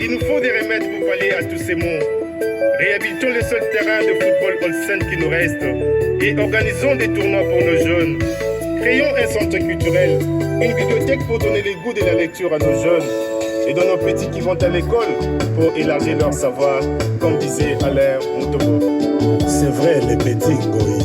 Il nous faut des remèdes pour pallier à tous ces maux. Réhabilitons le seul terrain de football all-saint qui nous reste et organisons des tournois pour nos jeunes. Créons un centre culturel, une bibliothèque pour donner le goût de la lecture à nos jeunes et dans nos petits qui vont à l'école pour élargir leur savoir, comme disait Alain Montoro. C'est vrai, les petits Ngoï.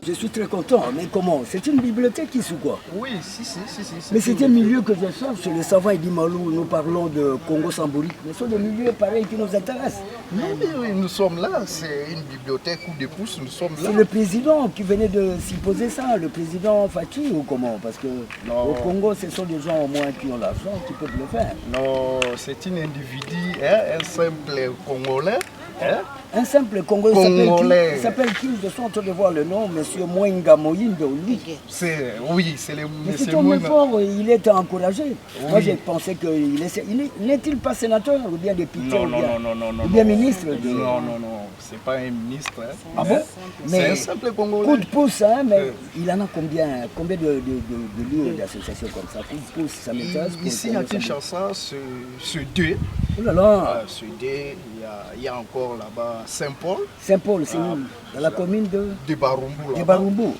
Je suis très content, mais comment? C'est une bibliothèque ici ou quoi? Oui, si. Mais c'est un milieu que je cherche. Le savant dit Malou, nous parlons de Congo-Sambouri. Mais ce sont des milieux pareils qui nous intéressent. Non, mais oui, nous sommes là. C'est une bibliothèque où des pousses, nous sommes là. C'est le président qui venait de s'y poser ça, le président Fachi ou comment? Parce que au Congo, ce sont des gens au moins qui ont l'argent, qui peuvent le faire. Non, c'est un individu, hein, un simple Congolais. Hein? Un simple Congolais. Il s'appelle qui? Je suis en train de voir le nom, monsieur Mwenga Moyindo, lui. Oui, c'est le monsieur c'est ton effort, il est encouragé. Oui. Moi, j'ai pensé qu'il est... N'est-il pas sénateur ou bien député? Non, ou bien ministre Non, c'est pas un ministre. Hein. Ah bon? C'est un simple Congolais. Coup de pouce, hein, mais il en a combien de lieux d'associations comme ça? Coup de pouce, ça m'intéresse. Ici à Kinshasa, c'est deux. Oh là là! C'est deux. Il y a encore là-bas Saint-Paul. Saint-Paul, c'est où? Dans la commune de Barumbu. De Barumbu.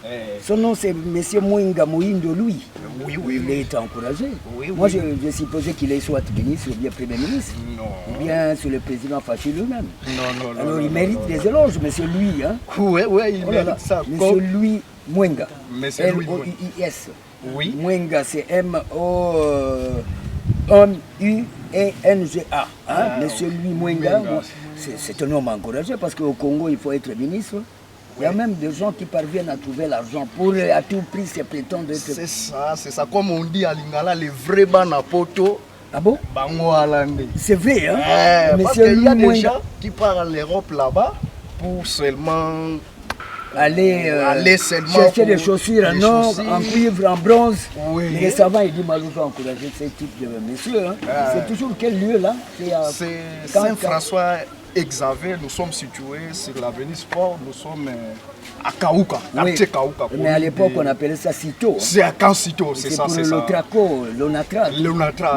Son nom c'est M. Mwenga Moyindo, lui. Oui. Il est encouragé. Oui. Moi, je supposais qu'il est soit ministre ou bien Premier ministre. Non. Ou bien sur le président Fachi lui-même. Non. Alors il mérite des éloges, monsieur lui. Hein? Oui, il mérite ça. Monsieur Louis Mwenga. L-O-I-S. Oui. Mwenga, c'est M-O-U-E-N-G-A. Hein? Monsieur Louis Mwenga. C'est un homme encouragé parce qu'au Congo, il faut être ministre. Il y a même des gens qui parviennent à trouver l'argent pour à tout prix se prétendre être... C'est ça. Comme on dit à Lingala, les vrais banapoto. Ah bon? Bango Alande. C'est vrai, hein? Parce qu'il y a des gens qui partent en Europe là-bas pour seulement... Aller seulement chercher des chaussures en or, en cuivre, en bronze. Oui. Les savants, ils disent, moi, je veux encourager ce type de messieurs. Hein. C'est toujours quel lieu là? C'est Saint-François Xavier. Nous sommes situés sur l'avenue Sport. Nous sommes à Kaouka, quartier Kaouka. Mais à l'époque, on appelait ça Cito. C'est à Kansito, c'est ça. C'est pour l'Onatra.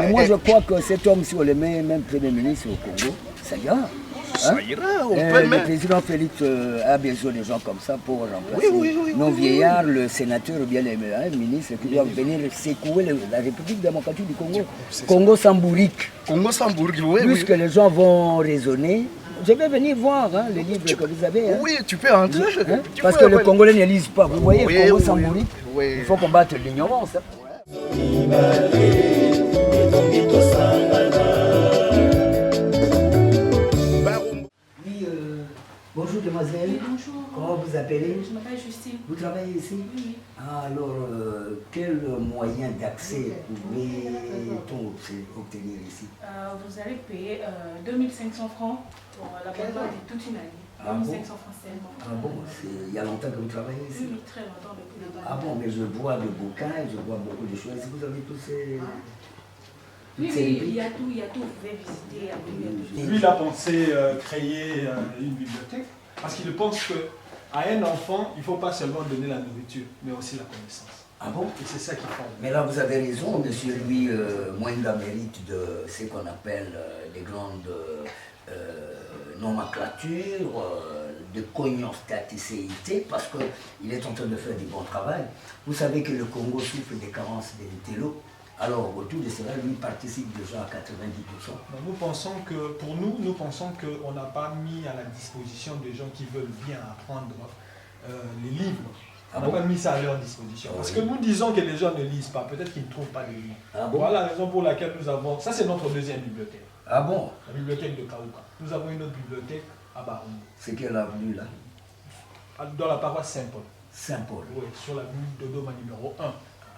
Mais moi, je crois que cet homme, si on le met même Premier ministre au Congo, ça ira. Ça ira, on peut le même. président Félix a besoin de gens comme ça pour remplacer Oui. nos vieillards, le sénateur ou bien les ministres qui doivent venir secouer la République démocratique du Congo. Congo-Sambourique. Congo-Sambourique, oui. Puisque les gens vont raisonner. Je vais venir voir les livres que vous avez. Hein. Oui, tu peux entrer. Hein? Parce que les Congolais ne lisent pas. Vous voyez, Congo-Sambourique, il faut combattre l'ignorance. Hein. Bonjour demoiselle. Oui, bonjour. Comment vous appelez? Je m'appelle Justine. Vous travaillez ici? Oui. Alors, quel moyen d'accès pouvait-on obtenir ici? Vous allez payer 2500 francs pour l'abonnement de toute une année. 2500 francs seulement. Ah bon? Il y a longtemps que vous travaillez ici? Oui, très longtemps depuis le temps. Ah bon, mais je vois des bouquins, je vois beaucoup de choses. Vous avez tous ces... Oui, il y a tout, vous pouvez visiter. Lui, il a pensé créer une bibliothèque parce qu'il pense qu'à un enfant, il ne faut pas seulement donner la nourriture, mais aussi la connaissance. Ah bon? Et c'est ça qu'il faut. Mais là, vous avez raison, monsieur Louis Mwenga mérite de ce qu'on appelle les grandes nomenclatures, de cognoscaticéité, parce qu'il est en train de faire du bon travail. Vous savez que le Congo souffre des carences d'intello. Alors, autour de cela, lui participe déjà à 90%. Nous pensons que, pour nous, pensons qu'on n'a pas mis à la disposition des gens qui veulent bien apprendre les livres. On n'a pas mis ça à leur disposition. Parce que nous disons que les gens ne lisent pas, peut-être qu'ils ne trouvent pas de livres. Voilà la raison pour laquelle nous avons... Ça, c'est notre deuxième bibliothèque. Ah bon? La bibliothèque de Kaouka. Nous avons une autre bibliothèque à Baroumou. C'est quelle avenue là? Dans la paroisse Saint-Paul. Saint-Paul. Oui, sur l'avenue Dodoma numéro 1.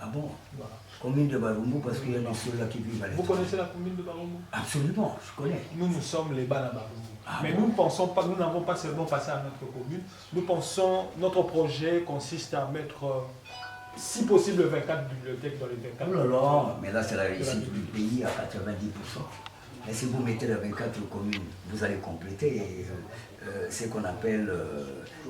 Ah bon? Voilà. Commune de Baroumou, parce qu'il y a des ceux-là qui vivent à Vous l'étranger. connaissez la commune de Baroumou? Absolument, je connais. Nous sommes les Bana Baroumou. Ah Mais bon? nous ne pensons pas, nous n'avons pas seulement passé à notre commune. Nous pensons, notre projet consiste à mettre, si possible, 24 bibliothèques dans les 24. Oh là là, mais là c'est la réussite du pays à 90%. Mais si vous mettez les 24 communes, vous allez compléter ce qu'on appelle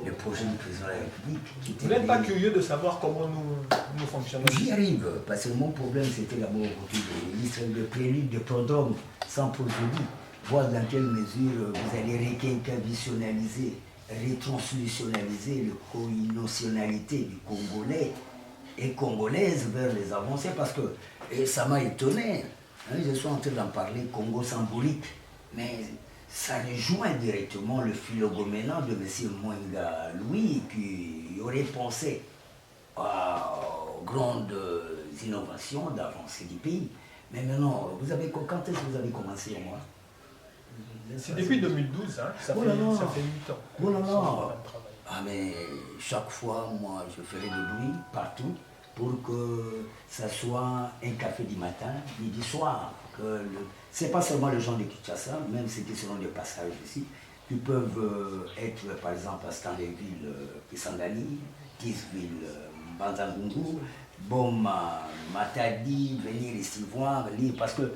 le projet du président de la République. Vous n'êtes pas curieux de savoir comment nous fonctionnons? J'y arrive, parce que mon problème c'était d'abord le prélude de prodrome sans prosodie, voir dans quelle mesure vous allez réquinquavitionnaliser, rétranslutionnaliser la co-notionnalité du Congolais et Congolaise vers les avancées, parce que ça m'a étonné. Je suis en train d'en parler, Congo symbolique, mais ça rejoint directement le philogoménat de M. Mwenga Louis, qui aurait pensé aux grandes innovations d'avancée du pays. Mais maintenant, quand est-ce que vous avez commencé au moins? C'est depuis 2012, hein, ça, Oh fait, là là. ça fait 8 ans. Oh là que nous sommes en là. train de travailler. Ah mais chaque fois, moi, je ferai du bruit partout pour que ça soit un café du matin, midi, soir. C'est pas seulement les gens de Kinshasa, même ceux qui seront de passage ici, qui peuvent être, par exemple, à Stanleyville, Kisangani, Kisville, Banzangungu, Boma, Matadi, venir ici voir, lire, parce que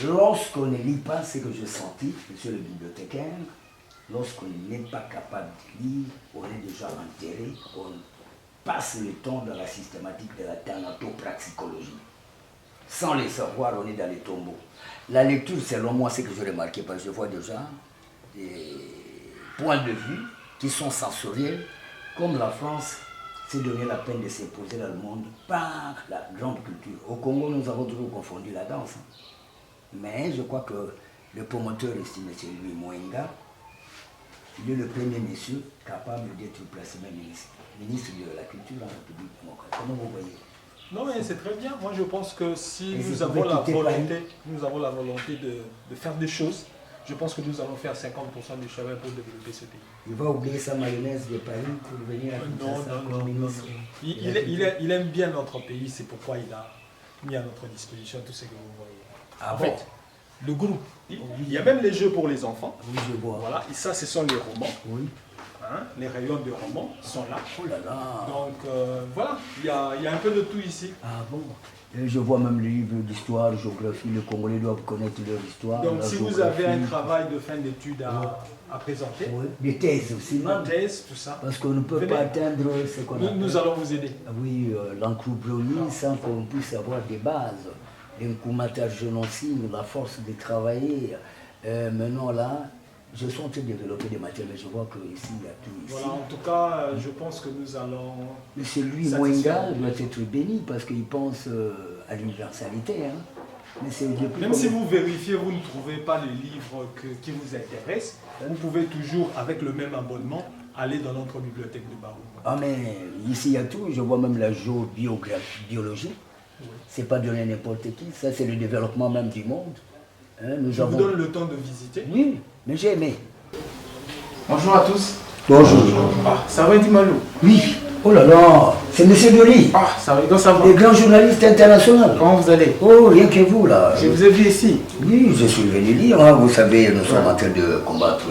lorsqu'on ne lit pas ce que je sentis, monsieur le bibliothécaire, lorsqu'on n'est pas capable de lire, on est déjà enterré, on passe le temps dans la systématique de la thanatopraxicologie. Sans le savoir, on est dans les tombeaux. La lecture, selon moi, c'est que j'ai remarqué, parce que je vois déjà des points de vue qui sont sensoriels, comme la France s'est donné la peine de s'imposer dans le monde par la grande culture. Au Congo, nous avons toujours confondu la danse. Mais je crois que le promoteur ici, M. Louis Mwenga, il est le premier monsieur capable d'être placé même ministre de la Culture en République démocratique. Comment vous voyez? Non, mais c'est très bien. Moi, je pense que si Et nous vous avons, la pouvez quitter volonté de faire des choses, je pense que nous allons faire 50% du travail pour développer ce pays. Il va oublier sa mayonnaise de Paris pour venir à Kinshasa comme ministre. Il aime bien notre pays, c'est pourquoi il a mis à notre disposition tout ce que vous voyez. Ah En bon? fait, le groupe, il y a même les jeux pour les enfants. Oui, je vois. Voilà, et ça, ce sont les romans. Oui. Hein, les rayons de romans sont là. Oh là là. Donc voilà, il y a un peu de tout ici. Ah bon? Et je vois même les livres d'histoire, géographie, les Congolais doivent connaître leur histoire. Donc leur si vous géographie. avez un travail de fin d'études à présenter, Oui, des thèses aussi, une même. thèse, tout ça, Parce qu'on ne peut venez. pas atteindre ce qu'on appelle. nous allons vous aider. Ah oui, l'encroubronie sans qu'on puisse avoir des bases. L'incumatage génocide, la force de travailler. Maintenant là, je suis en train de développer des matières, mais je vois qu'ici, il y a tout ici. Voilà, en tout cas, je pense que nous allons... Mais celui satisfaire. Mwenga doit être béni parce qu'il pense à l'universalité. Hein. Mais c'est Même si vous vérifiez, vous ne trouvez pas les livres qui vous intéressent, vous pouvez toujours, avec le même abonnement, aller dans notre bibliothèque de Baroumou. Ah mais ici il y a tout, je vois même la biologie. Oui. C'est pas donné à n'importe qui, ça c'est le développement même du monde. Hein, nous Je vous donne le temps de visiter. Oui, mais j'ai aimé. Bonjour à tous. Bonjour. Ah, ça va Dimalou? Oui, oh là là, c'est Monsieur Doli, Ah, ça va, donc ça va. le grand journaliste international. Comment vous allez? Oh, rien que vous là. Je vous ai vu ici. Oui, je suis venu lire, hein. Vous savez, nous sommes en train de combattre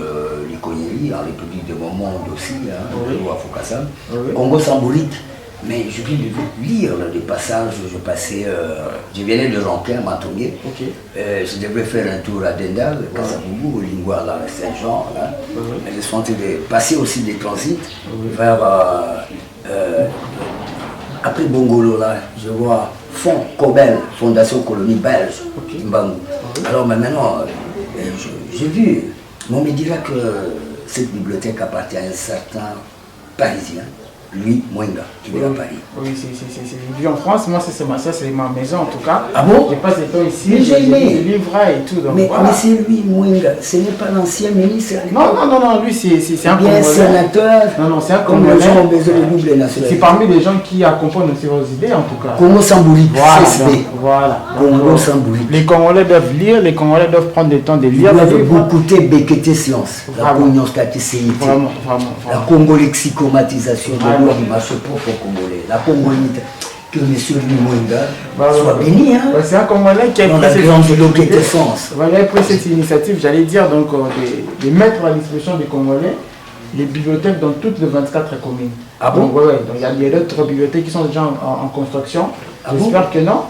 l'iconnerie en République de mon monde aussi, hein, Oui. au Afro-Kassam, Oui. Congo symbolique. Mais je viens de lire là, des passages, je venais de Ronquin, Matongé. Ok. Je devrais faire un tour à Dendal, Kasabougou, Lingua, là, Saint-Jean. Là. Oui. Mais je suis en train de passer aussi des transits Oui. vers, après Bongolo, là, je vois Fonds Cobel, Fondation Colonie Belge, Ok. Mbangou. Alors mais maintenant, j'ai vu, mais on me dira que cette bibliothèque appartient à un certain Parisien, Louis Mwenga, qui est à Paris. Oui, il vit en France. Moi, c'est ma maison en tout cas. Ah bon? Je passe le temps ici. Mais j'ai aimé. Des livres et tout. Donc, Mais voilà. c'est Louis Mwenga, ce n'est pas l'ancien ministre. Non, lui, c'est un bien Congolais. sénateur. Non, c'est un comme Congolais. les gens ont besoin de double nationalité. C'est parmi les gens qui accompagnent aussi vos idées en tout cas. Congo Sambouri, Voilà, CSB. donc, voilà. Congo Sambouri. Les Congolais doivent lire, les Congolais doivent prendre le temps de Il lire. doit les livres. beaucoup Bekete Science, la Vraiment. cognoscaticité, Vraiment. la congolexicomatisation de l'homme du marché propre congolais, la congolité. Que M. Louis Mwenga soit béni. Hein? C'est un Congolais qui a Dans pris la cette grande initiative. quintessence. Voilà, il a pris cette initiative, j'allais dire, donc, de mettre à la disposition des Congolais les bibliothèques dans toutes les 24 communes. Ah bon? Donc, ouais, donc il y a d'autres bibliothèques qui sont déjà en construction. Ah J'espère bon? que non.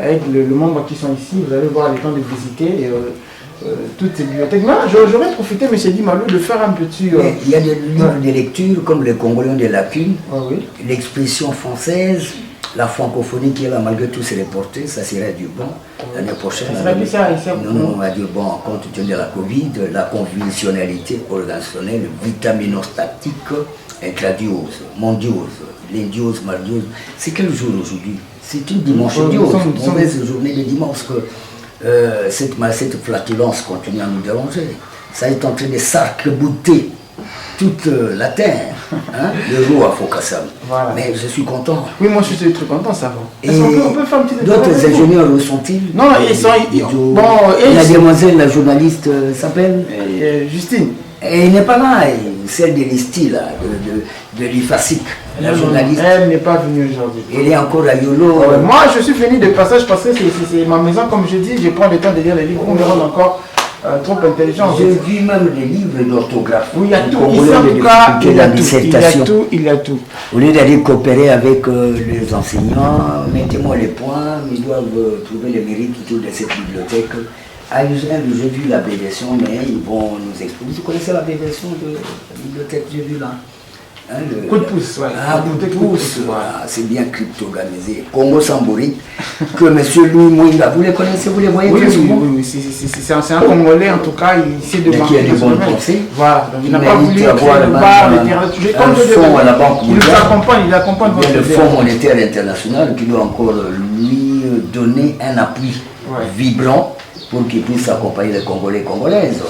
Avec le nombre qui sont ici, vous allez voir le temps de visiter toutes ces bibliothèques. Mais j'aurais profité, M. Dimalou, de faire un petit... Il y a des livres de lecture comme les Congolais ont des lacunes, oui. l'expression française, la francophonie qui est là malgré tout c'est reporté, ça serait du bon l'année prochaine. Ça serait plus ça, ici, Non, on va dire bon, compte tenu de la Covid, la convulsionnalité organisationnelle, vitaminostatique, intradiose, mondiose, l'indiose, mardiose. C'est quel jour aujourd'hui? C'est une dimanche diose, mauvaise journée de dimanche que cette flatulence continue à nous déranger. Ça est en train de s'arc-bouter toute la terre, hein, le loup à Fokassam. Voilà. Mais je suis content. Oui, moi je suis très content, ça va. Et Est-ce qu'on peut faire un petit d'autres détail? ingénieurs le sont-ils? Non, ils sont... Bon, la demoiselle, la journaliste s'appelle Justine. Et elle n'est pas là, celle de l'ISTI, là, de l'IFASIC, la journaliste. Elle n'est pas venue aujourd'hui. Elle est encore à Yolo. Moi, je suis venu de passage parce que c'est ma maison, comme je dis, je prends le temps de lire les livres pour me rendre encore trop intelligent. J'ai vu même les livres d'orthographe. Oui, il y a tout. Congolais Ici, en tout cas, il y a la tout. dissertation. Il y a tout. Au lieu d'aller coopérer avec les enseignants, mettez-moi les points, ils doivent trouver les mérites autour de cette bibliothèque. À Israël, j'ai vu la version, mais ils vont nous expliquer. Vous connaissez la version de la bibliothèque, j'ai vu là. Hein, Coup de pouce, ouais. Ah, coup de pouce, voilà. C'est bien cryptogramisé. Congo Sambouri, que M. Louis Mwenga, vous les connaissez, vous les voyez? Oui, c'est un Congolais, en tout cas, il sait de mais qui a des bonnes pensées. Voilà, donc il n'a pas voulu avoir le bar, le terrain, un fonds à la Banque mondiale. Il accompagne le Fonds monétaire international qui doit encore lui donner un appui vibrant pour qu'il puisse accompagner les Congolais et Congolaises.